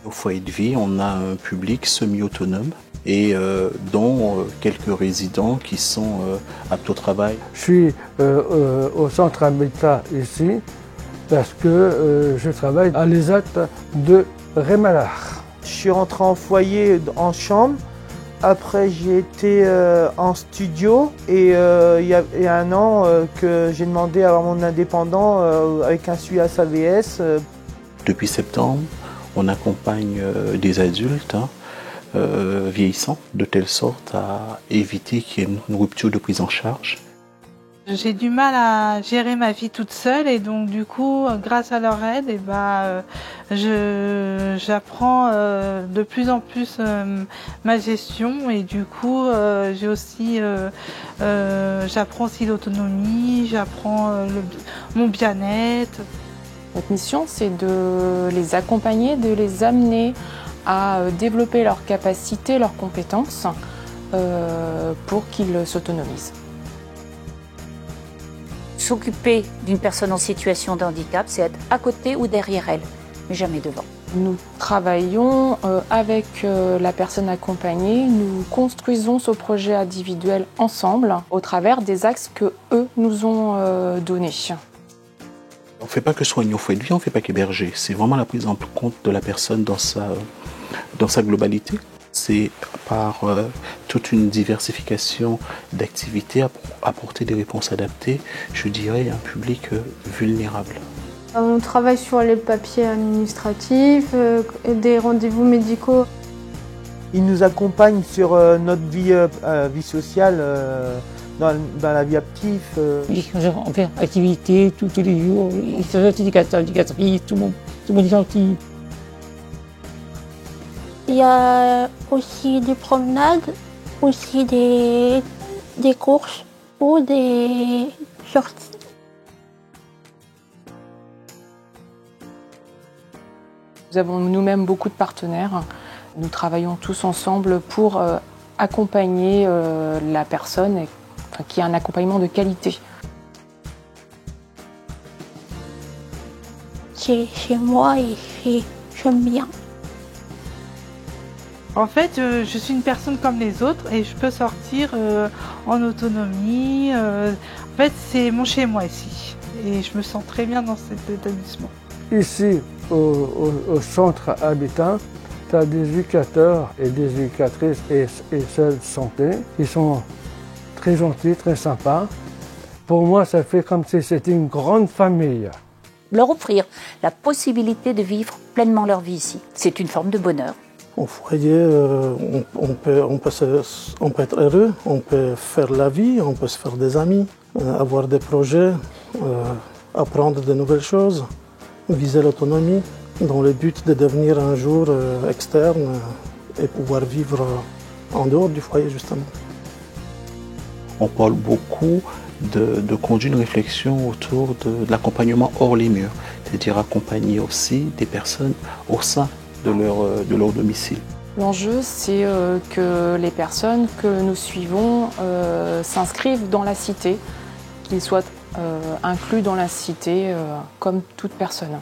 Au foyer de vie, on a un public semi-autonome et dont quelques résidents qui sont aptes au travail. Je suis au centre Habitat ici parce que je travaille à l'ESAT de Rémalard. Je suis rentré en foyer en chambre. Après, j'ai été en studio et il y a un an que j'ai demandé à avoir mon indépendant avec un suivi à SAVS. Depuis septembre, on accompagne des adultes vieillissants de telle sorte à éviter qu'il y ait une rupture de prise en charge. J'ai du mal à gérer ma vie toute seule et donc du coup, grâce à leur aide, j'apprends de plus en plus ma gestion et du coup, j'apprends aussi l'autonomie, j'apprends mon bien-être. Notre mission, c'est de les accompagner, de les amener à développer leurs capacités, leurs compétences pour qu'ils s'autonomisent. S'occuper d'une personne en situation de handicap, c'est être à côté ou derrière elle, mais jamais devant. Nous travaillons avec la personne accompagnée, nous construisons ce projet individuel ensemble au travers des axes que eux nous ont donnés. On ne fait pas que soigner au foyer de vie, on ne fait pas qu'héberger. C'est vraiment la prise en compte de la personne dans sa globalité. C'est par toute une diversification d'activités apporter des réponses adaptées, je dirais, à un public vulnérable. On travaille sur les papiers administratifs, des rendez-vous médicaux. Ils nous accompagnent sur notre vie sociale, dans la vie active. On fait activité tous les jours, ils sont éducatrices, tout le monde est gentil. Il y a aussi des promenades, aussi des courses ou des sorties. Nous avons nous-mêmes beaucoup de partenaires. Nous travaillons tous ensemble pour accompagner la personne, qui a un accompagnement de qualité. C'est chez moi et j'aime bien. En fait, je suis une personne comme les autres et je peux sortir en autonomie. En fait, c'est mon chez-moi ici et je me sens très bien dans cet établissement. Ici, au centre Habitat, tu as des éducateurs et des éducatrices et seuls de santé qui sont très gentils, très sympas. Pour moi, ça fait comme si c'était une grande famille. Leur offrir la possibilité de vivre pleinement leur vie ici, c'est une forme de bonheur. Au foyer, on peut être heureux, on peut faire la vie, on peut se faire des amis, avoir des projets, apprendre de nouvelles choses, viser l'autonomie, dans le but de devenir un jour externe et pouvoir vivre en dehors du foyer justement. On parle beaucoup de conduire une réflexion autour de l'accompagnement hors les murs, c'est-à-dire accompagner aussi des personnes au sein de leur domicile. L'enjeu, c'est que les personnes que nous suivons s'inscrivent dans la cité, qu'ils soient inclus dans la cité comme toute personne.